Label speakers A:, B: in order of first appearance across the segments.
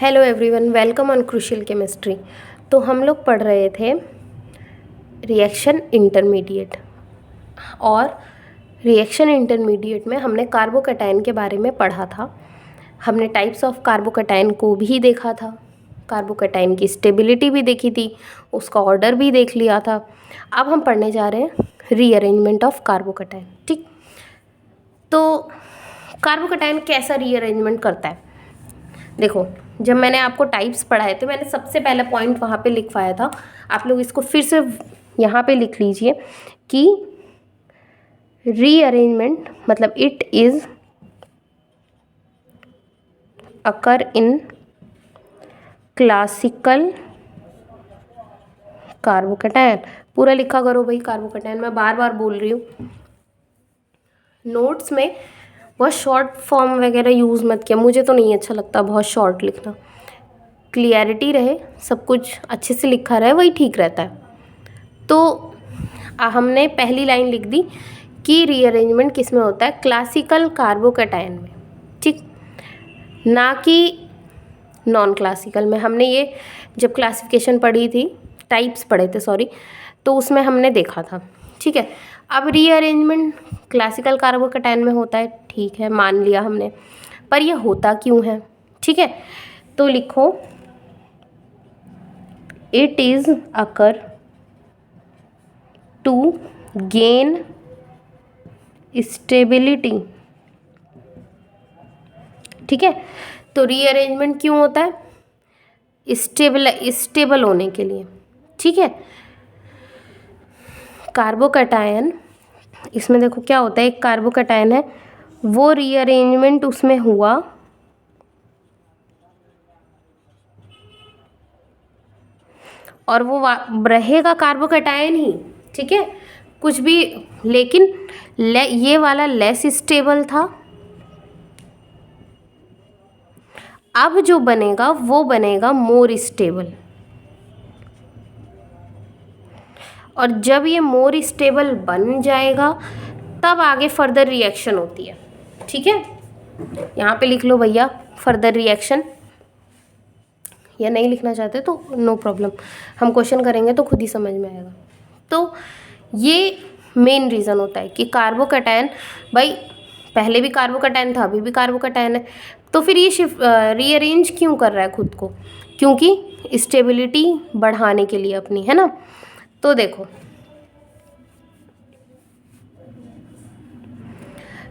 A: Hello everyone, welcome on crucial chemistry. तो हम लोग पढ़ रहे थे रिएक्शन इंटरमीडिएट, और रिएक्शन इंटरमीडिएट में हमने कार्बोकैटायन के बारे में पढ़ा था। हमने टाइप्स ऑफ कार्बोकैटायन को भी देखा था, कार्बोकैटायन की स्टेबिलिटी भी देखी थी, उसका ऑर्डर भी देख लिया था। अब हम पढ़ने जा रहे हैं रीअरेंजमेंट ऑफ कार्बोकैटायन। ठीक, तो कार्बोकैटायन कैसा रीअरेंजमेंट करता है? देखो, जब मैंने आपको टाइप्स पढ़ाए थे, मैंने सबसे पहला पॉइंट वहाँ पे लिखवाया था। आप लोग इसको फिर से यहाँ पे लिख लीजिए कि रीअरेंजमेंट मतलब it is occur in classical carbocation. पूरा लिखा करो भाई कार्बोकैटायन, मैं बार बार बोल रही हूँ। नोट्स में बहुत शॉर्ट फॉर्म वगैरह यूज़ मत किया, मुझे तो नहीं अच्छा लगता बहुत शॉर्ट लिखना। क्लियरिटी रहे, सब कुछ अच्छे से लिखा रहे, वही ठीक रहता है। तो हमने पहली लाइन लिख दी कि रीअरेंजमेंट किस में होता है? क्लासिकल कार्बोकैटायन में, ठीक, ना कि नॉन क्लासिकल में। हमने ये जब क्लासिफिकेशन पढ़ी थी, टाइप्स पढ़े थे सॉरी, तो उसमें हमने देखा था। ठीक है, अब रीअरेंजमेंट क्लासिकल कार्बोकैटायन में होता है, ठीक है, मान लिया हमने, पर यह होता क्यों है? ठीक है, तो लिखो it is occur to gain stability. ठीक है, तो रीअरेंजमेंट क्यों होता है? स्टेबल होने के लिए। ठीक है, कार्बोकैटायन, इसमें देखो क्या होता है, एक कार्बोकैटायन है, वो रीअरेंजमेंट उसमें हुआ और वो रहेगा कार्बोकैटायन ही। ठीक है, कुछ भी, लेकिन ये वाला लेस स्टेबल था। अब जो बनेगा वो बनेगा मोर स्टेबल, और जब ये मोर स्टेबल बन जाएगा तब आगे फर्दर रिएक्शन होती है। ठीक है, यहाँ पे लिख लो भैया फर्दर रिएक्शन, या नहीं लिखना चाहते तो नो प्रॉब्लम, हम क्वेश्चन करेंगे तो खुद ही समझ में आएगा। तो ये मेन रीज़न होता है कि कार्बोकैटायन, भाई पहले भी कार्बोकैटायन था, अभी भी कार्बोकैटायन है, तो फिर ये रीअरेंज क्यों कर रहा है खुद को? क्योंकि स्टेबिलिटी बढ़ाने के लिए अपनी, है ना। तो देखो,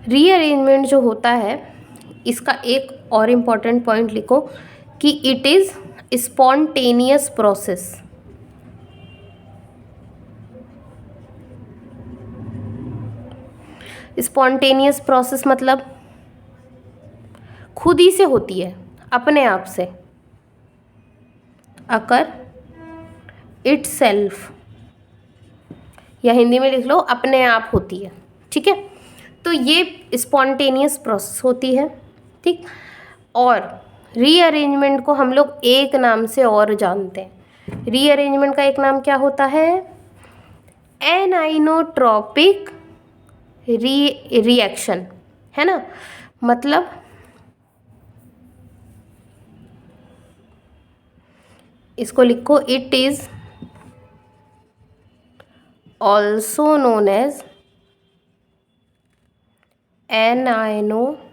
A: रीअरेंजमेंट जो होता है, इसका एक और इम्पॉर्टेंट पॉइंट लिखो कि it is spontaneous process. Spontaneous process मतलब खुद ही से होती है, अपने आप से। अकर इटसेल्फ, या हिंदी में लिख लो अपने आप होती है। ठीक है, तो ये स्पॉन्टेनियस प्रोसेस होती है। ठीक, और रीअरेंजमेंट को हम लोग एक नाम से और जानते हैं। रीअरेंजमेंट का एक नाम क्या होता है? एनाइनोट्रॉपिक रिएक्शन, है ना। मतलब इसको लिखो, it is also known as anionotropic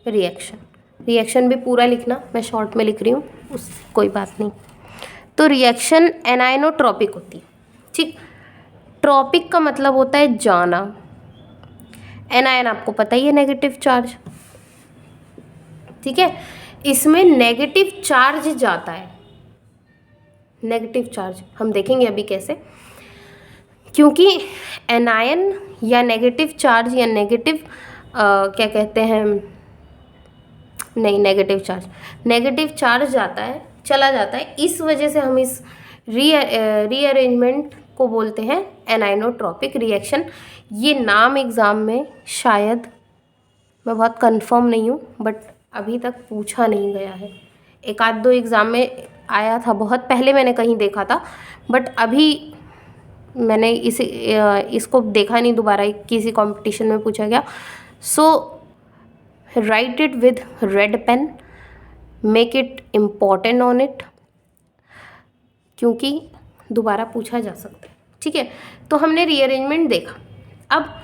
A: reaction. Reaction भी पूरा लिखना, मैं शॉर्ट में लिख रही हूँ, उस कोई बात नहीं। तो रिएक्शन एनाइनोट्रॉपिक होती है। ठीक, ट्रॉपिक का मतलब होता है जाना। एनायन आपको पता ही है, नेगेटिव चार्ज। ठीक है, इसमें नेगेटिव चार्ज जाता है। नेगेटिव चार्ज हम देखेंगे अभी कैसे, क्योंकि एनायन या नेगेटिव चार्ज या नेगेटिव क्या कहते हैं, नहीं, नेगेटिव चार्ज जाता है, चला जाता है, इस वजह से हम इस रीअरेंजमेंट को बोलते हैं एनाइनोट्रॉपिक रिएक्शन। ये नाम एग्ज़ाम में शायद, मैं बहुत कंफर्म नहीं हूँ, बट अभी तक पूछा नहीं गया है। एक आध दो एग्ज़ाम में आया था, बहुत पहले मैंने कहीं देखा था, बट अभी मैंने इसको देखा नहीं दोबारा, किसी कंपटीशन में पूछा गया। So write it with red pen, make it important on it, क्योंकि दोबारा पूछा जा सकता है। ठीक है, तो हमने रीअरेंजमेंट देखा। अब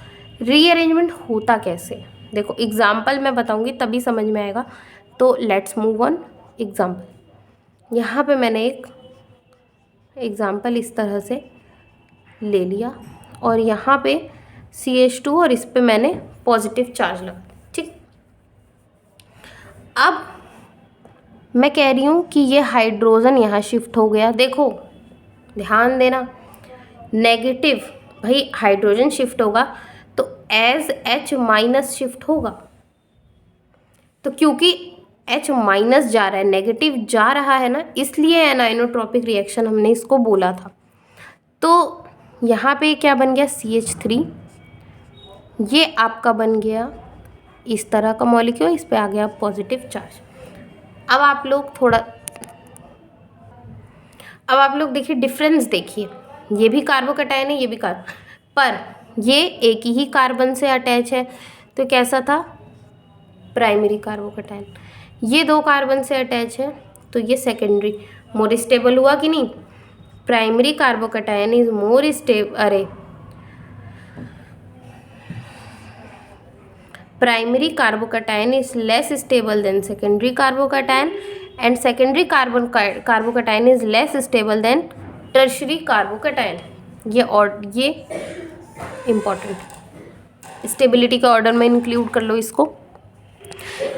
A: रीअरेंजमेंट होता कैसे, देखो एग्जाम्पल मैं बताऊंगी तभी समझ में आएगा। तो लेट्स मूव ऑन एग्जाम्पल। यहाँ पे मैंने एक एग्जाम्पल इस तरह से ले लिया और यहाँ पे CH2 और इस पे मैंने पॉजिटिव चार्ज लगा। ठीक, अब मैं कह रही हूँ कि ये हाइड्रोजन यहाँ शिफ्ट हो गया। देखो ध्यान देना, नेगेटिव भाई हाइड्रोजन शिफ्ट होगा तो एज H माइनस शिफ्ट होगा। तो क्योंकि H माइनस जा रहा है, नेगेटिव जा रहा है ना, इसलिए एनाइनोट्रॉपिक रिएक्शन हमने इसको बोला था। तो यहाँ पे क्या बन गया, CH3, ये आपका बन गया इस तरह का मॉलिक्यूल, इस पे आ गया पॉजिटिव चार्ज। अब आप लोग देखिए डिफरेंस देखिए, ये भी कार्बोकैटायन है, ये भी कार्बन, पर ये एक ही कार्बन से अटैच है तो कैसा था, प्राइमरी कार्बोकैटायन। ये 2 कार्बन से अटैच है तो ये सेकेंडरी, मोर स्टेबल हुआ कि नहीं। Primary carbocation is more stable, primary carbocation is less stable than secondary carbocation and secondary carbocation is less stable than tertiary carbocation। ये इम्पॉर्टेंट, स्टेबिलिटी के ऑर्डर में इंक्लूड कर लो इसको।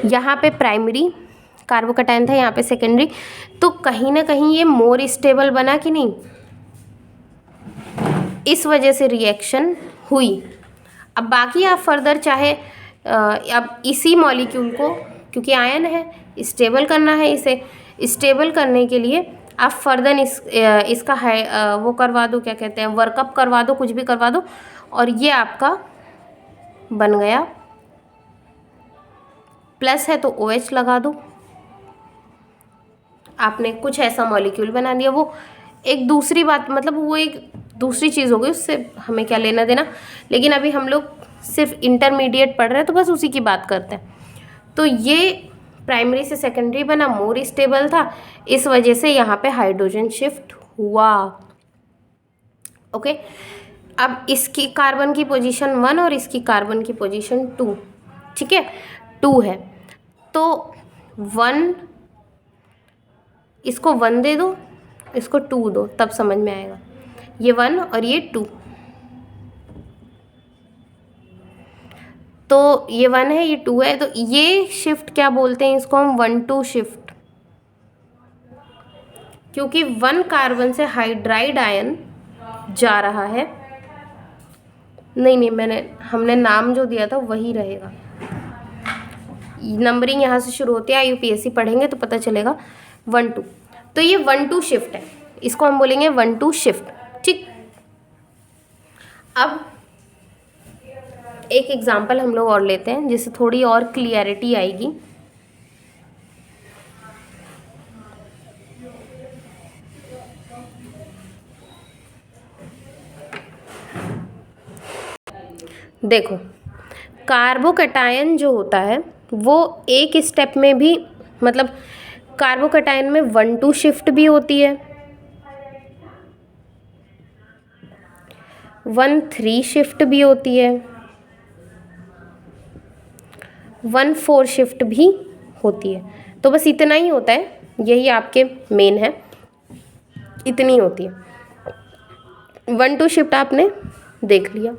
A: यहाँ पे प्राइमरी कार्बोकैटायन था, यहाँ पे सेकेंडरी, तो कहीं ना कहीं ये मोर स्टेबल बना कि नहीं, इस वजह से रिएक्शन हुई। अब बाकी आप फर्दर चाहे अब इसी मॉलिक्यूल को, क्योंकि आयन है, स्टेबल करना है, इसे स्टेबल करने के लिए आप फर्दर इसका है वो करवा दो, क्या कहते हैं, वर्कअप करवा दो, कुछ भी करवा दो, और ये आपका बन गया। प्लस है तो OH लगा दो, आपने कुछ ऐसा मॉलिक्यूल बना दिया। वो एक दूसरी बात, मतलब वो एक दूसरी चीज़ हो गई, उससे हमें क्या लेना देना। लेकिन अभी हम लोग सिर्फ इंटरमीडिएट पढ़ रहे हैं तो बस उसी की बात करते हैं। तो ये प्राइमरी से सेकेंडरी बना, मोर स्टेबल था, इस वजह से यहाँ पे हाइड्रोजन शिफ्ट हुआ। ओके, अब इसकी कार्बन की पोजीशन 1 और इसकी कार्बन की पोजीशन 2, ठीक है, 2 है तो 1, इसको 1 दे दो, इसको 2 दो, तब समझ में आएगा। ये 1 और ये 2, तो ये 1 है, ये 2 है, तो ये शिफ्ट क्या बोलते हैं, इसको हम 1-2 शिफ्ट, क्योंकि 1 कार्बन से हाइड्राइड आयन जा रहा है। नहीं, हमने नाम जो दिया था वही रहेगा, नंबरिंग यहाँ से शुरू होती है, IUPAC पढ़ेंगे तो पता चलेगा। 1-2, तो ये 1-2 शिफ्ट है, इसको हम बोलेंगे 1-2 शिफ्ट। ठीक, अब एक एग्जाम्पल हम लोग और लेते हैं जिससे थोड़ी और क्लियरिटी आएगी। देखो कार्बोकैटायन जो होता है वो एक स्टेप में भी, मतलब कार्बोकैटायन में 1-2 शिफ्ट भी होती है, 1-3 शिफ्ट भी होती है, 1-4 शिफ्ट भी होती है। तो बस इतना ही होता है, यही आपके मेन है, इतनी होती है। 1-2 शिफ्ट आपने देख लिया।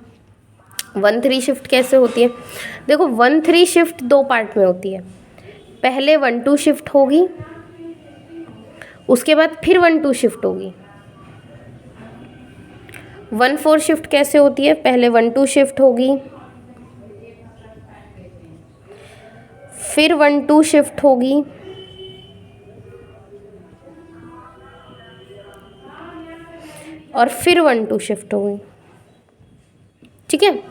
A: 1-3 शिफ्ट कैसे होती है, देखो 1-3 शिफ्ट 2 पार्ट में होती है। पहले 1-2 शिफ्ट होगी, उसके बाद फिर 1-2 शिफ्ट होगी। 1-4 शिफ्ट कैसे होती है, पहले 1-2 शिफ्ट होगी, फिर 1-2 शिफ्ट होगी, और फिर 1-2 शिफ्ट होगी। ठीक है,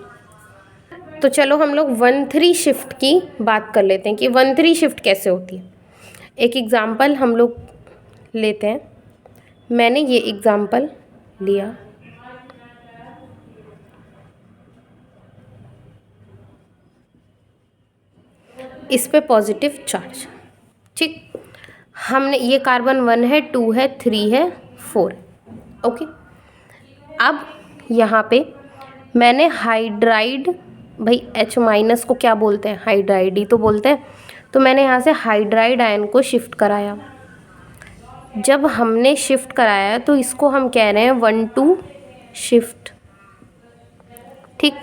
A: तो चलो हम लोग 1-3 शिफ्ट की बात कर लेते हैं कि 1-3 शिफ्ट कैसे होती है। एक एग्ज़ाम्पल हम लोग लेते हैं, मैंने ये एग्ज़ाम्पल लिया, इस पे पॉजिटिव चार्ज। ठीक, हमने ये कार्बन 1 है, 2 है, 3 है, 4 है। ओके, अब यहाँ पे मैंने हाइड्राइड, भाई H- को क्या बोलते हैं, हाइड्राइड ही तो बोलते हैं, तो मैंने यहाँ से हाइड्राइड आयन को शिफ्ट कराया। जब हमने शिफ्ट कराया तो इसको हम कह रहे हैं 1-2 शिफ्ट। ठीक,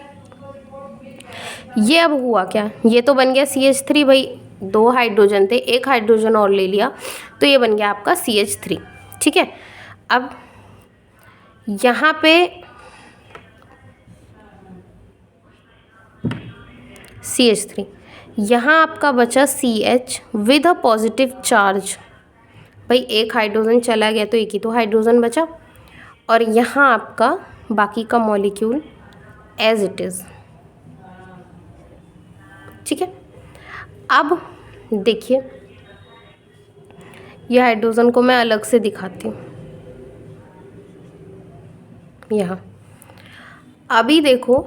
A: ये अब हुआ क्या, ये तो बन गया CH3, भाई 2 हाइड्रोजन थे, 1 हाइड्रोजन और ले लिया तो ये बन गया आपका CH3। ठीक है, अब यहाँ पे CH3, यहाँ आपका बचा CH with a positive charge. भाई 1 हाइड्रोजन चला गया तो 1 ही तो हाइड्रोजन बचा, और यहाँ आपका बाकी का मॉलिक्यूल एज इट इज़। ठीक है, अब देखिए ये हाइड्रोजन को मैं अलग से दिखाती हूँ यहाँ। अभी देखो,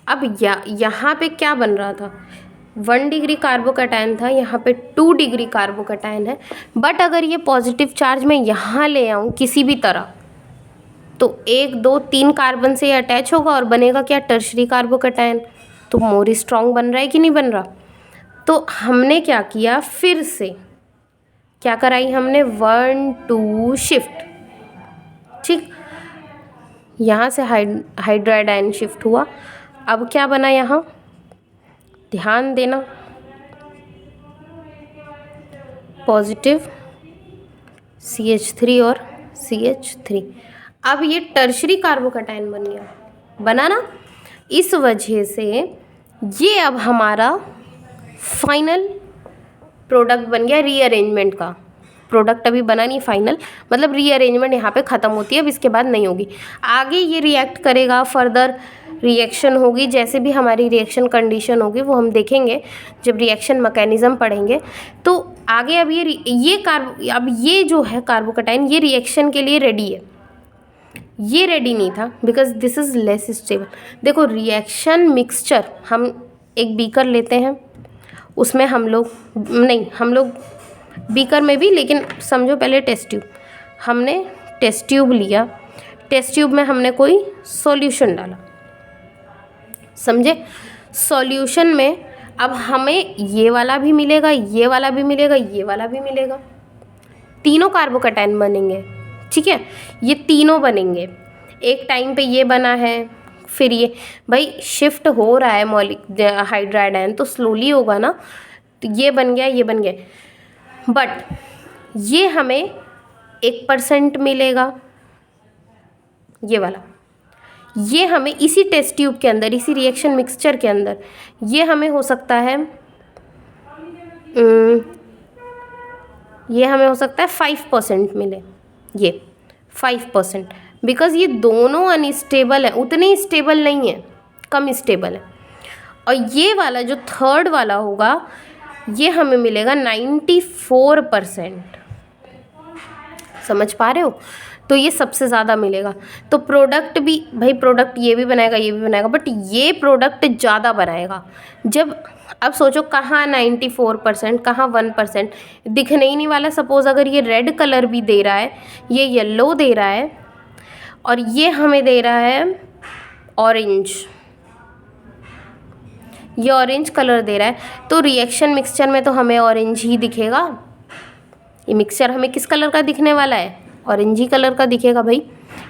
A: अब यहाँ पे क्या बन रहा था, 1 डिग्री कार्बोकैटायन था, यहाँ पे 2 डिग्री कार्बोकैटायन है। बट अगर ये पॉजिटिव चार्ज मैं यहाँ ले आऊँ किसी भी तरह, तो 1, 2, 3 कार्बन से ये अटैच होगा और बनेगा क्या, टर्शरी कार्बोकैटायन। तो मोर स्ट्रॉन्ग बन रहा है कि नहीं बन रहा। तो हमने क्या किया, फिर से क्या कराई हमने, 1-2 शिफ्ट। ठीक, यहाँ से हाइड्राइड आयन शिफ्ट हुआ। अब क्या बना यहाँ, ध्यान देना, पॉजिटिव CH3 और CH3। अब ये टर्शरी कार्बोकैटायन बन गया, बना ना। इस वजह से ये अब हमारा फाइनल प्रोडक्ट बन गया, रीअरेंजमेंट का प्रोडक्ट अभी बना नहीं फाइनल, मतलब रीअरेंजमेंट यहाँ पे ख़त्म होती है, अब इसके बाद नहीं होगी। आगे ये रिएक्ट करेगा, फर्दर रिएक्शन होगी, जैसे भी हमारी रिएक्शन कंडीशन होगी वो हम देखेंगे जब रिएक्शन मैकेनिज़्म पढ़ेंगे। तो आगे अब ये जो है कार्बोकैटायन, ये रिएक्शन के लिए रेडी है। ये रेडी नहीं था because this is less stable. देखो रिएक्शन मिक्सचर, हम एक बीकर लेते हैं, उसमें हम लोग बीकर में भी, लेकिन समझो पहले टेस्ट ट्यूब, हमने टेस्ट ट्यूब लिया, टेस्ट ट्यूब में हमने कोई सॉल्यूशन डाला, समझे। सॉल्यूशन में अब हमें ये वाला भी मिलेगा, ये वाला भी मिलेगा, ये वाला भी मिलेगा, तीनों कार्बोकैटायन बनेंगे। ठीक है, ये तीनों बनेंगे। एक टाइम पे ये बना है, फिर ये, भाई शिफ्ट हो रहा है हाइड्राइड आयन, तो स्लोली होगा ना। तो ये बन गया, ये बन गया, बट ये हमें 1% मिलेगा, ये वाला, ये हमें इसी टेस्ट ट्यूब के अंदर, इसी रिएक्शन मिक्सचर के अंदर, ये हमें हो सकता है, ये हमें हो सकता है 5% मिले, ये 5%, बिकॉज़ ये दोनों अनस्टेबल है, उतने स्टेबल नहीं है, कम स्टेबल है। और ये वाला जो थर्ड वाला होगा, ये हमें मिलेगा 94%। समझ पा रहे हो, तो ये सबसे ज़्यादा मिलेगा। तो प्रोडक्ट भी, भाई प्रोडक्ट ये भी बनाएगा, ये भी बनाएगा, बट ये प्रोडक्ट ज़्यादा बनाएगा। जब अब सोचो कहाँ 94%, कहाँ 1%, दिखने ही नहीं वाला। सपोज़ अगर ये रेड कलर भी दे रहा है, ये येलो दे रहा है, और ये हमें दे रहा है ऑरेंज, ये ऑरेंज कलर दे रहा है, तो रिएक्शन मिक्सचर में तो हमें ऑरेंज ही दिखेगा। ये मिक्सचर हमें किस कलर का दिखने वाला है, ऑरेंज ही कलर का दिखेगा भाई।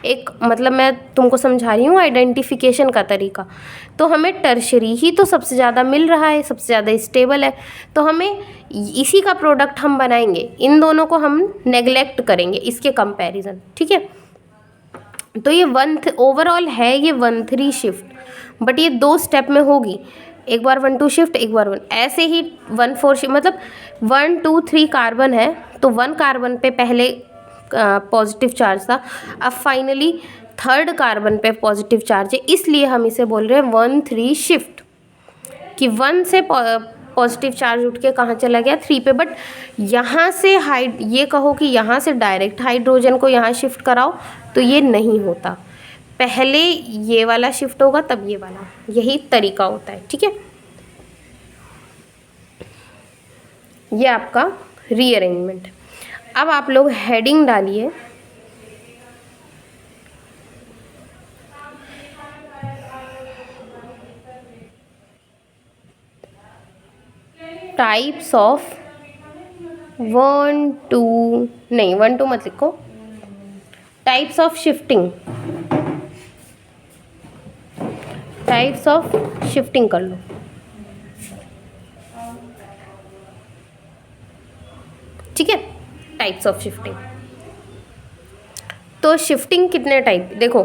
A: एक मतलब मैं तुमको समझा रही हूँ आइडेंटिफिकेशन का तरीका। तो हमें टर्शरी ही तो सबसे ज़्यादा मिल रहा है, सबसे ज़्यादा स्टेबल है, तो हमें इसी का प्रोडक्ट हम बनाएंगे। इन दोनों को हम नेग्लेक्ट करेंगे इसके कंपैरिजन। ठीक है, तो ये ओवरऑल है ये 1-3 शिफ्ट, बट ये 2 स्टेप में होगी, एक बार 1-2 शिफ्ट, एक बार 1, ऐसे ही 1-4 शिफ्ट, मतलब 1-2-3 कार्बन है, तो 1 कार्बन पे पहले पॉजिटिव चार्ज था, अब फाइनली थर्ड कार्बन पे पॉजिटिव चार्ज है, इसलिए हम इसे बोल रहे हैं 1-3 शिफ्ट, कि 1 से पॉजिटिव चार्ज उठ के कहाँ चला गया, 3 पे। बट यहाँ से ये कहो कि यहाँ से डायरेक्ट हाइड्रोजन को यहाँ शिफ्ट कराओ, तो ये नहीं होता, पहले ये वाला शिफ्ट होगा तब ये वाला, यही तरीका होता है। ठीक है, ये आपका रीअरेंजमेंट। अब आप लोग हेडिंग डालिए टाइप्स ऑफ 1 2 नहीं 1 2 मत लिखो, types of shifting, types of shifting कर लो। ठीक है, टाइप्स ऑफ शिफ्टिंग। तो शिफ्टिंग कितने टाइप देखो,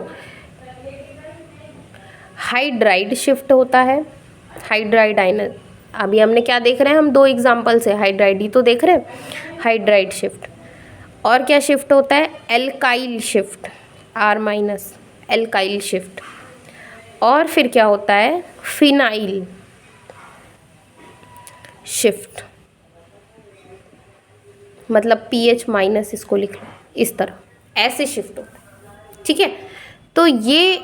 A: हाइड्राइड शिफ्ट होता है, हाइड्राइड आयन। अभी हमने क्या देख रहे हैं, हम 2 एग्जाम्पल से हाइड्राइड ही तो देख रहे हैं, हाइड्राइड शिफ्ट। और क्या शिफ्ट होता है, alkyl shift, R- alkyl shift. और फिर क्या होता है, फिनाइल शिफ्ट, मतलब pH- इसको लिख लो इस तरह, ऐसे शिफ्ट होता है। ठीक है, तो ये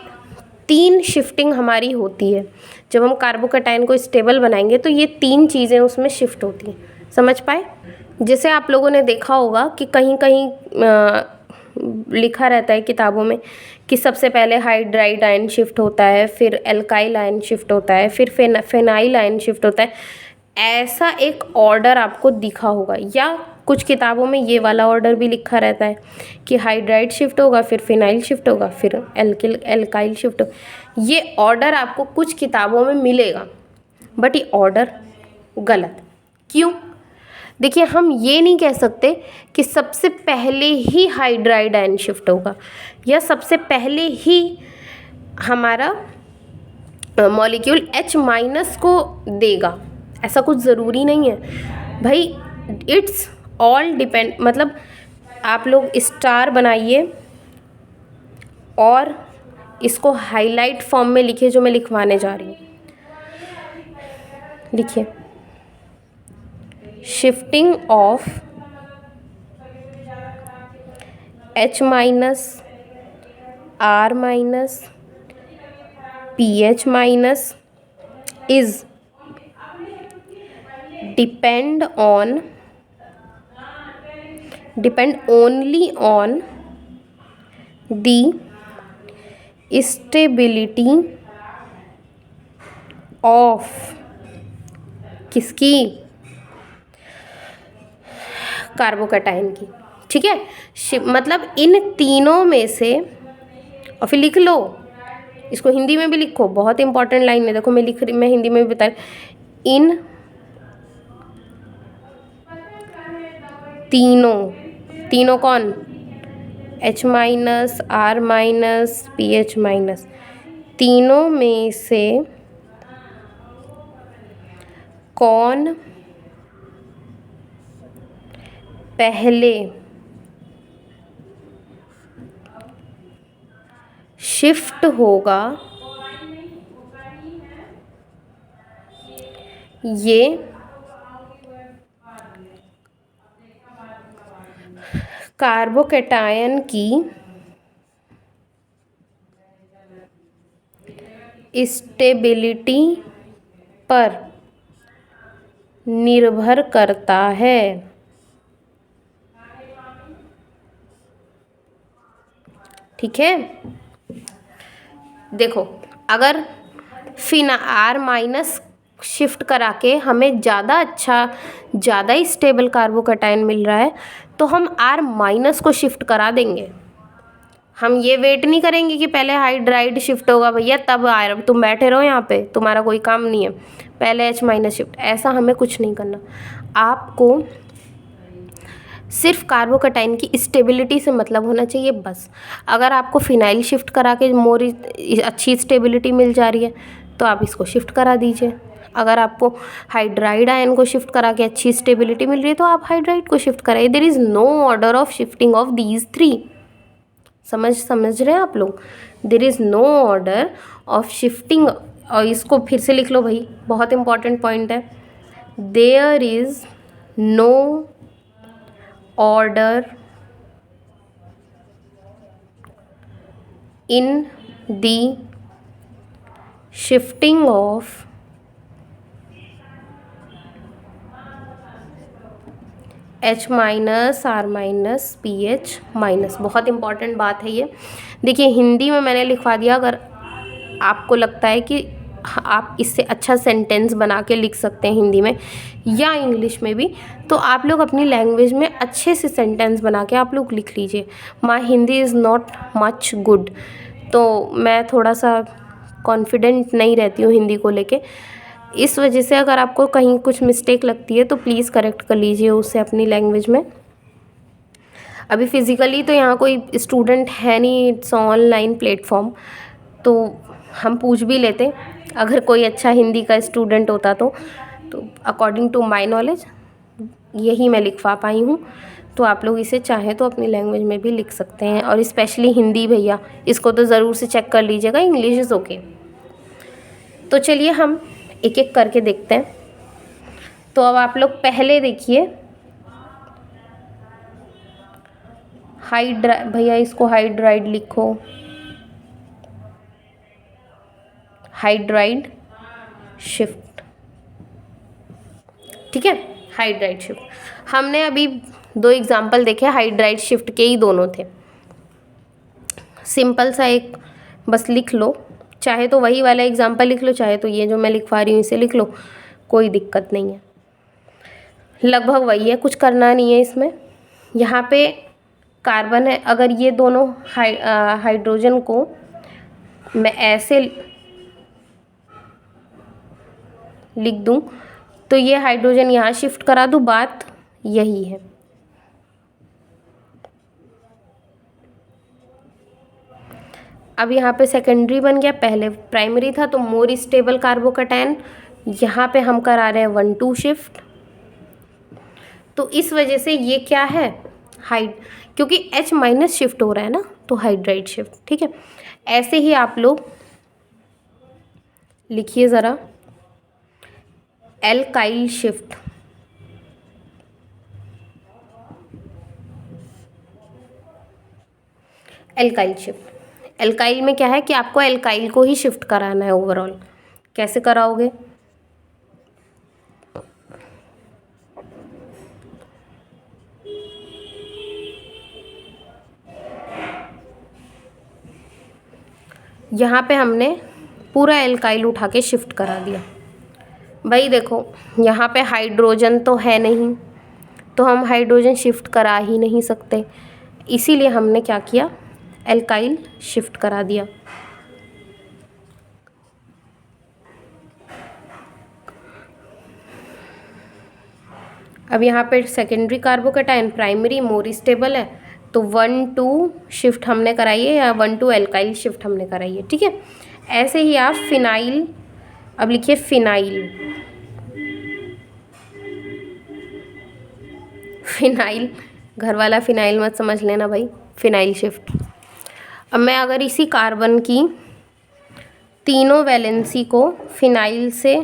A: 3 शिफ्टिंग हमारी होती है। जब हम कार्बोकैटायन को स्टेबल बनाएंगे तो ये 3 चीज़ें उसमें शिफ्ट होती हैं। समझ पाए? जैसे आप लोगों ने देखा होगा कि कहीं कहीं लिखा रहता है किताबों में कि सबसे पहले हाइड्राइड आयन शिफ्ट होता है, फिर एल्काइल आयन शिफ्ट होता है, फिर फेनाइल आयन शिफ्ट होता है। ऐसा एक ऑर्डर आपको दिखा होगा, या कुछ किताबों में ये वाला ऑर्डर भी लिखा रहता है कि हाइड्राइड शिफ्ट होगा, फिर फिनाइल शिफ्ट होगा, फिर एल्काइल शिफ्ट होगा। ये ऑर्डर आपको कुछ किताबों में मिलेगा, बट ये ऑर्डर गलत। क्यों? देखिए, हम ये नहीं कह सकते कि सबसे पहले ही हाइड्राइड आयन शिफ्ट होगा या सबसे पहले ही हमारा मॉलिक्यूल H- को देगा। ऐसा कुछ ज़रूरी नहीं है भाई, इट्स ऑल डिपेंड। मतलब आप लोग स्टार बनाइए और इसको हाईलाइट फॉर्म में लिखिए, जो मैं लिखवाने जा रही हूँ। लिखिए, shifting of H-, R-, pH- is depend only on the stability of किसकी, कार्बोकैटायन की। ठीक है, मतलब इन तीनों में से, और फिर लिख लो, इसको हिंदी में भी लिखो, बहुत इंपॉर्टेंट लाइन है। देखो मैं हिंदी में भी बता रही, इन तीनों कौन, H-, R-, pH-, तीनों में से कौन पहले शिफ्ट होगा, ये कार्बोकैटायन की स्टेबिलिटी पर निर्भर करता है। ठीक है, देखो, अगर फिना R- शिफ्ट करा के हमें ज़्यादा अच्छा, ज़्यादा ही स्टेबल कार्बोकैटायन मिल रहा है तो हम R- को शिफ्ट करा देंगे। हम ये वेट नहीं करेंगे कि पहले हाइड्राइड शिफ्ट होगा भैया तब तुम बैठे रहो यहाँ पे, तुम्हारा कोई काम नहीं है, पहले H- शिफ्ट। ऐसा हमें कुछ नहीं करना। आपको सिर्फ कार्बोकैटायन की स्टेबिलिटी से मतलब होना चाहिए, बस। अगर आपको फिनाइल शिफ्ट करा के मोर अच्छी स्टेबिलिटी मिल जा रही है तो आप इसको शिफ्ट करा दीजिए। अगर आपको हाइड्राइड आयन को शिफ्ट करा के अच्छी स्टेबिलिटी मिल रही है तो आप हाइड्राइड को शिफ्ट कराइए। There is no order of shifting of these 3। समझ रहे हैं आप लोग? There is no order of shifting. और इसको फिर से लिख लो भाई, बहुत इंपॉर्टेंट पॉइंट है। There is no order in the shifting of H minus R minus PH minus. बहुत इंपॉर्टेंट बात है ये। देखिए हिंदी में मैंने लिखवा दिया, अगर आपको लगता है कि आप इससे अच्छा सेंटेंस बना के लिख सकते हैं हिंदी में या इंग्लिश में भी, तो आप लोग अपनी लैंग्वेज में अच्छे से सेंटेंस बना के आप लोग लिख लीजिए। My Hindi is not much good, तो मैं थोड़ा सा कॉन्फिडेंट नहीं रहती हूँ हिंदी को लेके। इस वजह से अगर आपको कहीं कुछ मिस्टेक लगती है तो प्लीज़ करेक्ट कर लीजिए उसे अपनी लैंग्वेज में। अभी फ़िज़िकली तो यहाँ कोई स्टूडेंट है नहीं, इट्स ऑनलाइन प्लेटफॉर्म, तो हम पूछ भी लेते अगर कोई अच्छा हिंदी का स्टूडेंट होता तो अकॉर्डिंग टू माय नॉलेज यही मैं लिखवा पाई हूँ। तो आप लोग इसे चाहें तो अपनी लैंग्वेज में भी लिख सकते हैं, और स्पेशली हिंदी भैया इसको तो ज़रूर से चेक कर लीजिएगा, इंग्लिश इज़ ओके। तो चलिए हम एक एक करके देखते हैं। तो अब आप लोग पहले देखिए हाइड्राइड, भैया इसको हाइड्राइड लिखो, हाइड्राइड शिफ्ट, ठीक है, हाइड्राइड शिफ्ट। हमने अभी 2 एग्जाम्पल देखे, हाइड्राइड शिफ्ट के ही दोनों थे। सिंपल सा एक बस लिख लो, चाहे तो वही वाला एग्जाम्पल लिख लो, चाहे तो ये जो मैं लिखवा रही हूँ इसे लिख लो, कोई दिक्कत नहीं है, लगभग वही है, कुछ करना नहीं है इसमें। यहाँ पे कार्बन है, अगर ये दोनों हाइड्रोजन को मैं ऐसे लिख दूँ तो ये हाइड्रोजन यहाँ शिफ्ट करा दूँ, बात यही है। अब यहाँ पे सेकेंडरी बन गया, पहले प्राइमरी था, तो मोर स्टेबल कार्बोकैटायन, यहाँ पे हम करा रहे हैं 1,2 शिफ्ट। तो इस वजह से ये क्या है, क्योंकि H माइनस शिफ्ट हो रहा है ना, तो हाइड्राइड शिफ्ट, ठीक है। ऐसे ही आप लोग लिखिए ज़रा alkyl shift, alkyl shift. Alkyl में क्या है कि आपको एल्काइल को ही शिफ्ट कराना है ओवरऑल। कैसे कराओगे, यहाँ पे हमने पूरा एल्काइल उठा के शिफ्ट करा दिया। भाई देखो यहाँ पे हाइड्रोजन तो है नहीं, तो हम हाइड्रोजन शिफ्ट करा ही नहीं सकते, इसीलिए हमने क्या किया, एल्काइल शिफ्ट करा दिया। अब यहाँ पे secondary carbocation, primary more stable है, तो 1,2 शिफ्ट हमने कराई है, या 1,2 एल्काइल शिफ्ट हमने कराई है, ठीक है। ऐसे ही आप फिनाइल, अब लिखिए फिनाइल, फिनाइल, घर वाला फिनाइल मत समझ लेना भाई, फिनाइल शिफ्ट। अब मैं अगर इसी कार्बन की तीनों वैलेंसी को फिनाइल से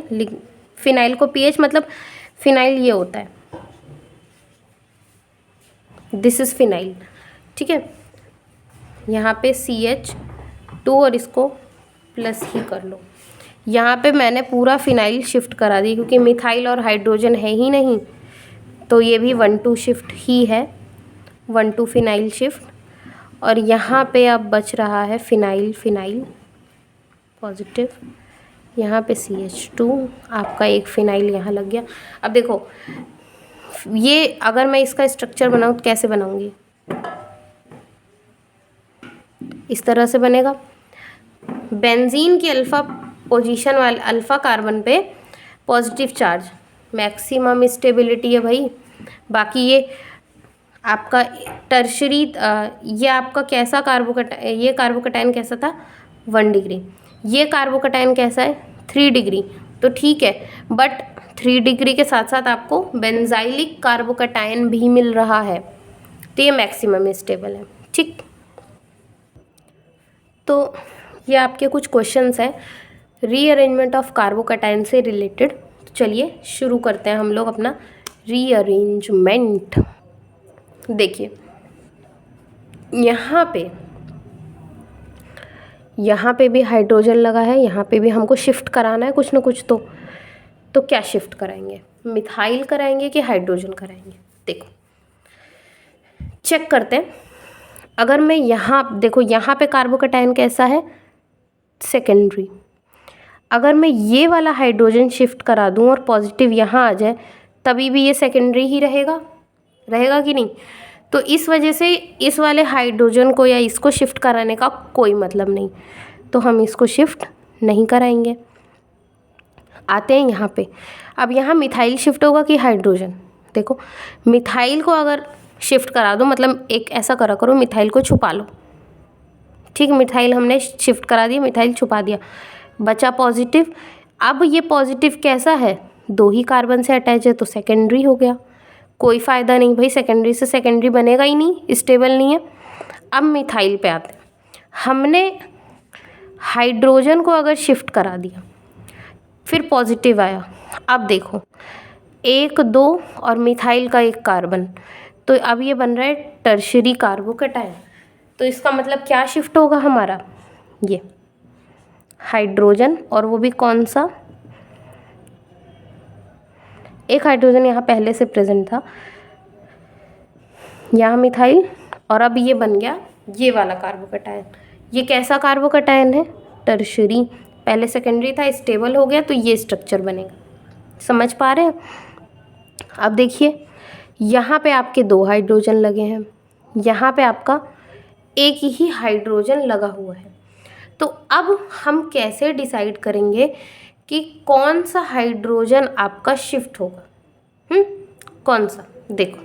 A: फिनाइल को पीएच, मतलब फिनाइल ये होता है, दिस इज़ फिनाइल, ठीक है। यहाँ पे CH2 और इसको प्लस ही कर लो। यहाँ पे मैंने पूरा फिनाइल शिफ्ट करा दी, क्योंकि मिथाइल और हाइड्रोजन है ही नहीं, तो ये भी 1,2 शिफ्ट ही है, 1,2 फिनाइल शिफ्ट। और यहाँ पे अब बच रहा है फिनाइल, फिनाइल पॉजिटिव, यहाँ पे CH2, आपका एक फिनाइल यहाँ लग गया। अब देखो ये अगर मैं इसका स्ट्रक्चर बनाऊँ तो कैसे बनाऊँगी, इस तरह से बनेगा। बेंजीन की अल्फ़ा पोजीशन वाले अल्फ़ा कार्बन पे पॉजिटिव चार्ज, मैक्सिमम स्टेबिलिटी है भाई। बाकी ये आपका टर्शरी, ये आपका कैसा कार्बोकैटायन, ये कार्बोकैटायन कैसा था 1 डिग्री, ये कार्बोकैटायन कैसा है 3 डिग्री, तो ठीक है, बट 3 डिग्री के साथ साथ आपको बेंजाइलिक कार्बोकैटायन भी मिल रहा है, तो ये मैक्सिमम स्टेबल है, ठीक। तो ये आपके कुछ क्वेश्चंस हैं रीअरेंजमेंट ऑफ कार्बोकैटायन से रिलेटेड। तो चलिए शुरू करते हैं हम लोग अपना रीअरेंजमेंट। देखिए यहाँ पे भी हाइड्रोजन लगा है, यहाँ पे भी हमको शिफ्ट कराना है कुछ ना कुछ, तो क्या शिफ्ट कराएंगे, मिथाइल कराएंगे कि हाइड्रोजन कराएंगे। देखो चेक करते हैं। अगर मैं यहाँ देखो, यहाँ पे कार्बोकैटायन कैसा है, सेकेंडरी। अगर मैं ये वाला हाइड्रोजन शिफ्ट करा दूँ और पॉजिटिव यहाँ आ जाए, तभी भी ये सेकेंडरी ही रहेगा कि नहीं। तो इस वजह से इस वाले हाइड्रोजन को या इसको शिफ्ट कराने का कोई मतलब नहीं, तो हम इसको शिफ्ट नहीं कराएंगे। आते हैं यहाँ पे। अब यहाँ मिथाइल शिफ्ट होगा कि हाइड्रोजन। देखो, मिथाइल को अगर शिफ्ट करा दो, मतलब एक ऐसा करा करो, मिथाइल को छुपा लो। ठीक, मिथाइल हमने शिफ्ट करा दिया, मिथाइल छुपा दिया, बचा पॉजिटिव। अब ये पॉजिटिव कैसा है, 2 ही कार्बन से अटैच है, तो सेकेंडरी हो गया। कोई फ़ायदा नहीं भाई, सेकेंडरी से सेकेंडरी बनेगा ही नहीं, स्टेबल नहीं है। अब मिथाइल पे आते हैं। हमने हाइड्रोजन को अगर शिफ्ट करा दिया, फिर पॉजिटिव आया, अब देखो 1 2 और मिथाइल का 1 कार्बन, तो अब ये बन रहा है टर्शरी कार्बोकैटायन। तो इसका मतलब क्या शिफ्ट होगा हमारा, ये हाइड्रोजन, और वो भी कौन सा, एक हाइड्रोजन यहाँ पहले से प्रेजेंट था, यहाँ मिथाइल, और अब ये बन गया ये वाला कार्बोकैटायन। ये कैसा कार्बोकैटायन है, टर्शरी। पहले सेकेंडरी था, स्टेबल हो गया, तो ये स्ट्रक्चर बनेगा। समझ पा रहे हैं। अब देखिए, यहाँ पे आपके 2 हाइड्रोजन लगे हैं, यहाँ पे आपका 1 ही हाइड्रोजन लगा हुआ है। तो अब हम कैसे डिसाइड करेंगे कि कौन सा हाइड्रोजन आपका शिफ्ट होगा, कौन सा। देखो,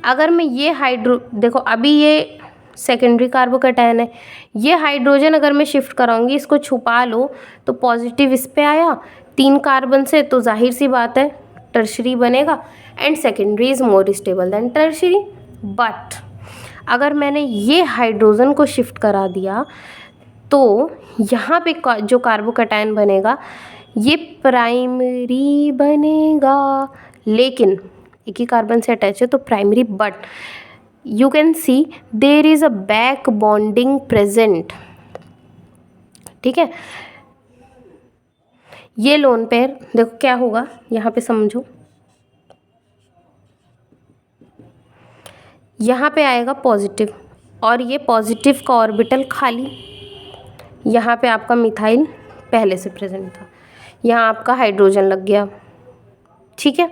A: अगर मैं ये देखो अभी ये सेकेंडरी कार्बोकैटायन है, ये हाइड्रोजन अगर मैं शिफ्ट कराऊंगी, इसको छुपा लो, तो पॉजिटिव इस पे आया 3 कार्बन से, तो जाहिर सी बात है टर्शरी बनेगा, and secondary is more stable then tertiary. But अगर मैंने ये हाइड्रोजन को शिफ्ट करा दिया, तो यहाँ पे जो कार्बोकैटायन बनेगा ये प्राइमरी बनेगा, लेकिन 1 ही कार्बन से अटैच है, तो primary. But you can see there is a back bonding present. ठीक है, ये लोन पेयर देखो क्या होगा, यहाँ पे समझो, यहाँ पे आएगा पॉजिटिव, और ये पॉजिटिव का ऑर्बिटल खाली। यहाँ पे आपका मिथाइल पहले से प्रेजेंट था, यहाँ आपका हाइड्रोजन लग गया। ठीक है,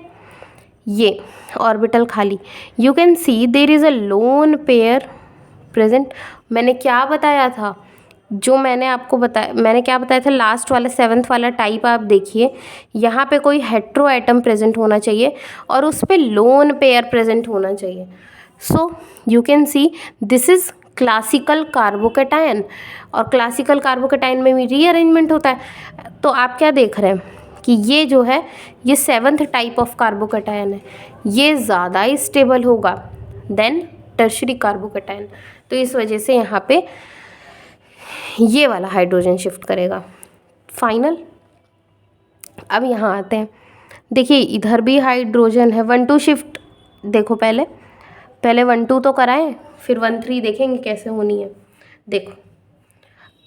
A: ये ऑर्बिटल खाली। You can see there is a lone pair present. मैंने क्या बताया था, जो मैंने आपको बताया, मैंने क्या बताया था, लास्ट वाला 7th वाला टाइप आप देखिए, यहाँ पे कोई हेट्रो एटम प्रेजेंट होना चाहिए और उस पर लोन पेयर प्रेजेंट होना चाहिए। So you can see this is classical carbocation, और क्लासिकल कार्बोकैटायन में भी रीअरेंजमेंट होता है। तो आप क्या देख रहे हैं कि ये जो है, ये 7th टाइप ऑफ कार्बोकैटायन है, ये ज़्यादा स्टेबल होगा देन टर्शरी कार्बोकैटायन। तो इस वजह से यहाँ पे ये वाला हाइड्रोजन शिफ्ट करेगा। फाइनल। अब यहाँ आते हैं, देखिए इधर भी हाइड्रोजन है, 1 2 शिफ्ट। देखो पहले 1 2 तो कराएं, फिर 1 3 देखेंगे कैसे होनी है। देखो,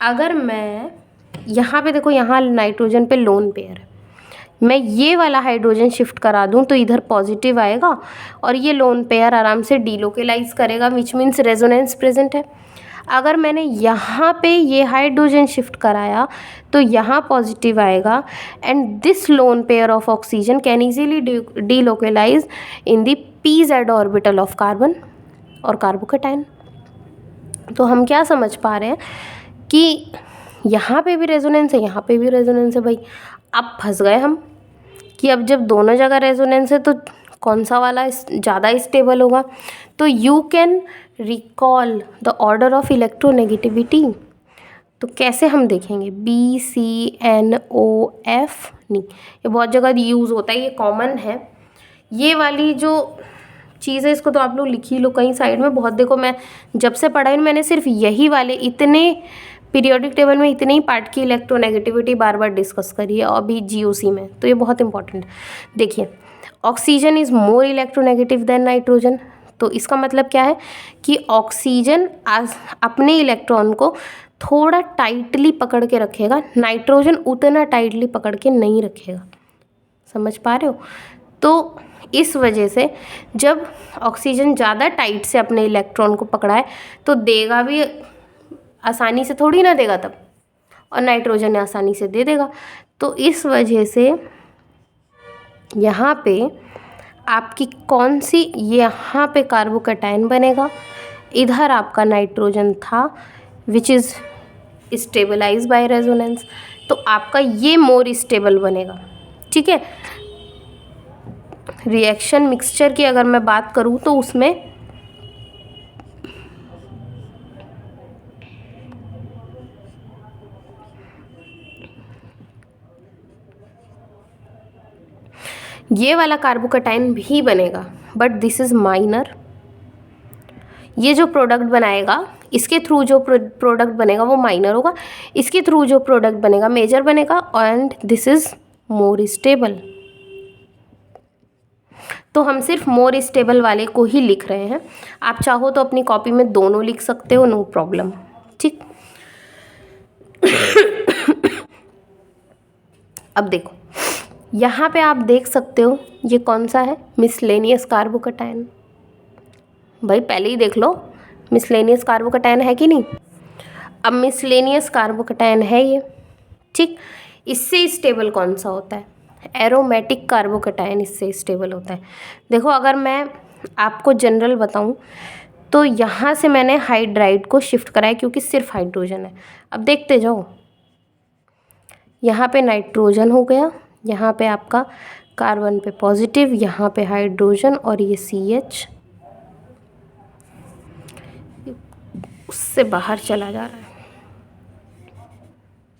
A: अगर मैं यहाँ पे, देखो यहाँ नाइट्रोजन पे लोन पेयर है, मैं ये वाला हाइड्रोजन शिफ्ट करा दूँ तो इधर पॉजिटिव आएगा और ये लोन पेयर आराम से डीलोकेलाइज करेगा, विच मीन्स रेजोनेंस प्रेजेंट है। अगर मैंने यहाँ पे ये हाइड्रोजन शिफ्ट कराया तो यहाँ पॉजिटिव आएगा, and this lone pair of oxygen can easily delocalise in the pz orbital of carbon और कार्बोकैटायन। तो हम क्या समझ पा रहे हैं कि यहाँ पे भी रेजोनेंस है, यहाँ पे भी रेजोनेंस है। भाई अब फंस गए हम कि अब जब दोनों जगह रेजोनेंस है तो कौन सा वाला ज़्यादा स्टेबल होगा। तो you can recall the order of electronegativity. तो कैसे हम देखेंगे, BCNOF नहीं, ये बहुत जगह यूज़ होता है, ये कॉमन है। ये वाली जो चीज़ है इसको तो आप लोग लिख ही लो कहीं साइड में। बहुत देखो, मैं जब से पढ़ाई मैंने सिर्फ यही वाले इतने पीरियोडिक टेबल में इतने ही पार्ट की इलेक्ट्रोनेगेटिविटी बार बार डिस्कस करी है, अभी GOC में, तो ये बहुत इंपॉर्टेंट है। देखिए, oxygen is more electronegative than nitrogen. तो इसका मतलब क्या है कि ऑक्सीजन अपने इलेक्ट्रॉन को थोड़ा टाइटली पकड़ के रखेगा, नाइट्रोजन उतना टाइटली पकड़ के नहीं रखेगा। समझ पा रहे हो। तो इस वजह से जब ऑक्सीजन ज़्यादा टाइट से अपने इलेक्ट्रॉन को पकड़ाए तो देगा भी आसानी से थोड़ी ना देगा तब, और नाइट्रोजन आसानी से दे देगा। तो इस वजह से यहाँ पे आपकी कौन सी, यहाँ पे कार्बोकैटायन बनेगा, इधर आपका नाइट्रोजन था which is stabilize by resonance, तो आपका ये मोर स्टेबल बनेगा। ठीक है, रिएक्शन मिक्सचर की अगर मैं बात करूँ तो उसमें ये वाला कार्बोकैटायन भी बनेगा, बट दिस इज़ माइनर। ये जो प्रोडक्ट बनाएगा, इसके थ्रू जो प्रोडक्ट बनेगा वो माइनर होगा, इसके थ्रू जो प्रोडक्ट बनेगा मेजर बनेगा, and this is more stable. तो हम सिर्फ मोर स्टेबल वाले को ही लिख रहे हैं। आप चाहो तो अपनी कॉपी में दोनों लिख सकते हो, नो प्रॉब्लम। ठीक, अब देखो यहाँ पे आप देख सकते हो ये कौन सा है, मिसलेनियस कार्बोकैटायन। भाई पहले ही देख लो मिसलेनियस कार्बोकैटायन है कि नहीं। अब मिसलेनियस कार्बोकैटायन है ये। ठीक, इससे स्टेबल कौन सा होता है, एरोमेटिक कार्बोकैटायन इससे स्टेबल होता है। देखो अगर मैं आपको जनरल बताऊं तो यहाँ से मैंने हाइड्राइड को शिफ्ट कराया क्योंकि सिर्फ हाइड्रोजन है। अब देखते जाओ, यहाँ पे नाइट्रोजन हो गया, यहाँ पे आपका कार्बन पे पॉजिटिव, यहाँ पे हाइड्रोजन, और ये CH उससे बाहर चला जा रहा है।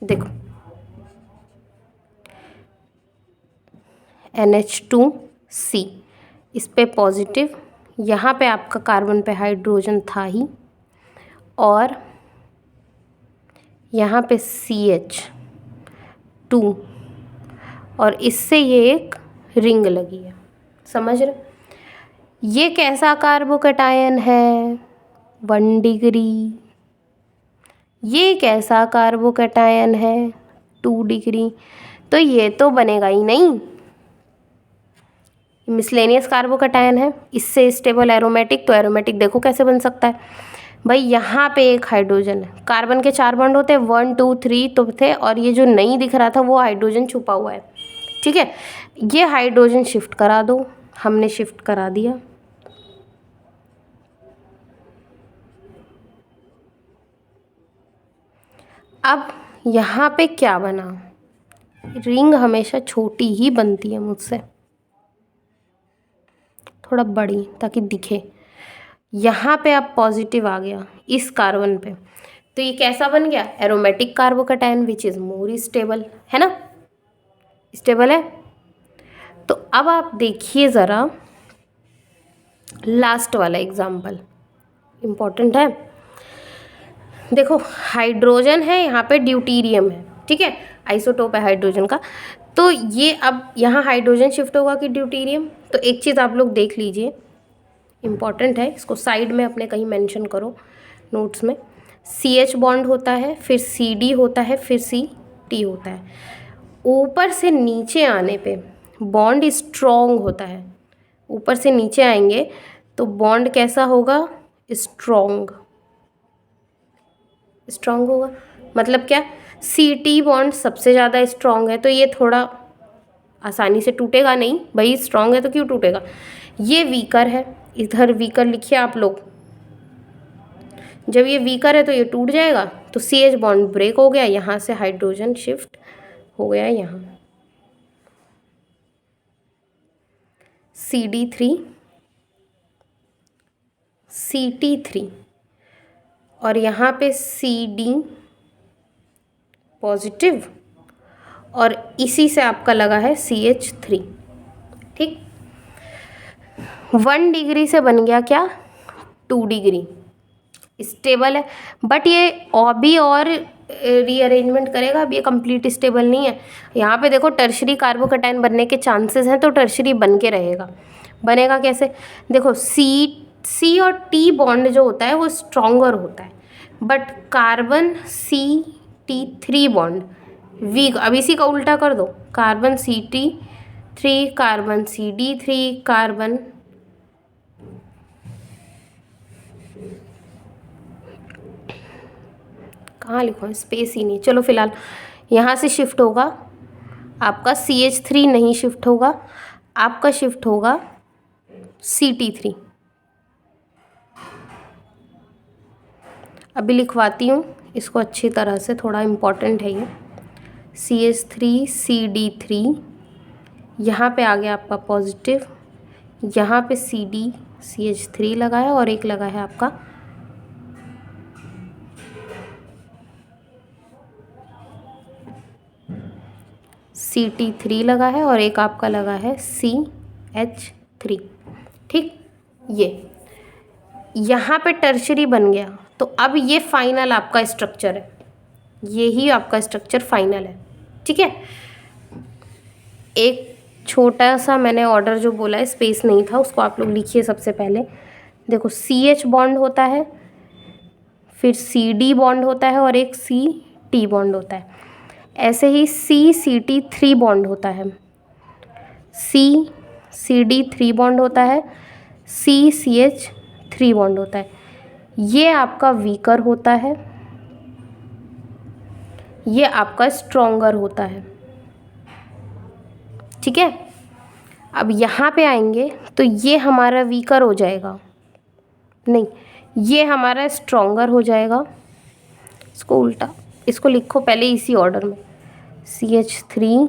A: देखो NH2C इस पे पॉजिटिव, यहाँ पे आपका कार्बन पे हाइड्रोजन था ही, और यहाँ पे CH2, और इससे ये एक रिंग लगी है। समझ रहे, ये कैसा कार्बोकैटायन है, 1 डिग्री। ये कैसा कार्बोकैटायन है, 2 डिग्री। तो ये तो बनेगा ही नहीं, मिसलेनियस कार्बोकैटायन है, इससे स्टेबल एरोमेटिक। तो एरोमेटिक देखो कैसे बन सकता है भाई, यहाँ पे एक हाइड्रोजन है, कार्बन के 4 बॉन्ड होते हैं, 1 2 3 तो थे, और ये जो नहीं दिख रहा था वो हाइड्रोजन छुपा हुआ है। ठीक है, ये हाइड्रोजन शिफ्ट करा दो, हमने शिफ्ट करा दिया। अब यहाँ पे क्या बना, रिंग हमेशा छोटी ही बनती है मुझसे, थोड़ा बड़ी ताकि दिखे। यहाँ पे अब पॉजिटिव आ गया इस कार्बन पे, तो ये कैसा बन गया, aromatic carbocation which is more stable, है ना, स्टेबल है। तो अब आप देखिए ज़रा लास्ट वाला एग्जाम्पल, इम्पॉर्टेंट है। देखो हाइड्रोजन है, यहाँ पे ड्यूटीरियम है, ठीक है, आइसोटोप है हाइड्रोजन का। तो ये अब यहाँ हाइड्रोजन शिफ्ट होगा कि ड्यूटीरियम, तो एक चीज़ आप लोग देख लीजिए, इम्पॉर्टेंट है, इसको साइड में अपने कहीं मेंशन करो नोट्स में। CH बॉन्ड होता है, फिर CD होता है, फिर CT होता है। ऊपर से नीचे आने पे बॉन्ड स्ट्रॉन्ग होता है, ऊपर से नीचे आएंगे तो बॉन्ड कैसा होगा, स्ट्रॉन्ग होगा। मतलब क्या, CT बॉन्ड सबसे ज़्यादा स्ट्रॉन्ग है, तो ये थोड़ा आसानी से टूटेगा नहीं, भाई स्ट्रॉन्ग है तो क्यों टूटेगा। ये वीकर है, इधर वीकर लिखिए आप लोग, जब ये वीकर है तो ये टूट जाएगा, तो CH बॉन्ड ब्रेक हो गया, यहाँ से हाइड्रोजन शिफ्ट हो गया यहाँ, CD3 CT3, और यहाँ पे CD पॉजिटिव, और इसी से आपका लगा है CH3। ठीक, 1 डिग्री से बन गया क्या, 2 डिग्री, स्टेबल है। बट ये अभी और रीअरेंजमेंट करेगा, अब ये कंप्लीट स्टेबल नहीं है। यहाँ पे देखो टर्शरी कार्बोकैटायन बनने के चांसेस हैं, तो टर्शरी बन के रहेगा। बनेगा कैसे, देखो C और T बॉन्ड जो होता है वो स्ट्रॉन्गर होता है, but carbon CT3 bond weak. अब इसी का उल्टा कर दो, carbon CT3 3 carbon CD3 carbon कहाँ लिखो, स्पेस ही नहीं, चलो फिलहाल यहाँ से शिफ्ट होगा आपका CH3 नहीं शिफ्ट होगा, आपका शिफ्ट होगा CT3। अभी लिखवाती हूँ इसको अच्छी तरह से, थोड़ा इम्पॉर्टेंट है ये। CH3 CD3, यहाँ पे आ गया आपका पॉजिटिव, यहाँ पे CH3 लगा है और एक लगा है आपका CT3 लगा है और एक आपका लगा है CH3। ठीक, ये यहाँ पे टर्शरी बन गया। तो अब ये फाइनल आपका स्ट्रक्चर है, ये ही आपका स्ट्रक्चर फाइनल है। ठीक है, एक छोटा सा मैंने ऑर्डर जो बोला है, स्पेस नहीं था, उसको आप लोग लिखिए। सबसे पहले देखो CH बॉन्ड होता है, फिर CD बॉन्ड होता है और एक CT बॉन्ड होता है। ऐसे ही CCT3 बॉन्ड होता है, CCD3 बॉन्ड होता है, CCH3 बॉन्ड होता है। ये आपका वीकर होता है, ये आपका स्ट्रॉन्गर होता है। ठीक है, अब यहाँ पे आएंगे तो ये हमारा वीकर हो जाएगा, नहीं ये हमारा स्ट्रॉन्गर हो जाएगा। इसको उल्टा, इसको लिखो पहले इसी ऑर्डर में, CH3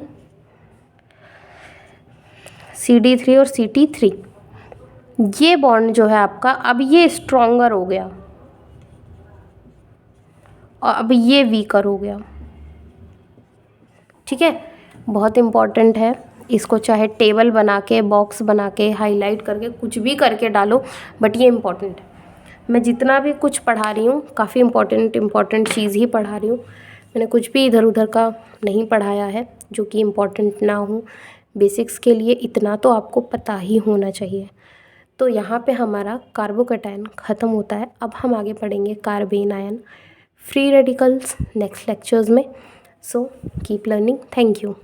A: CD3 और CT3। ये बॉन्ड जो है आपका, अब ये स्ट्रॉन्गर हो गया और अब ये वीकर हो गया। ठीक है, बहुत इम्पॉर्टेंट है, इसको चाहे टेबल बना के, बॉक्स बना के, हाईलाइट करके, कुछ भी करके डालो, बट ये इम्पॉर्टेंट है। मैं जितना भी कुछ पढ़ा रही हूँ काफ़ी इम्पॉर्टेंट चीज़ ही पढ़ा रही हूँ, मैंने कुछ भी इधर उधर का नहीं पढ़ाया है जो कि इम्पॉर्टेंट ना हो। बेसिक्स के लिए इतना तो आपको पता ही होना चाहिए। तो यहाँ पे हमारा कार्बोकैटायन ख़त्म होता है। अब हम आगे पढ़ेंगे carbanion, free radicals next lectures में। So keep learning, thank you.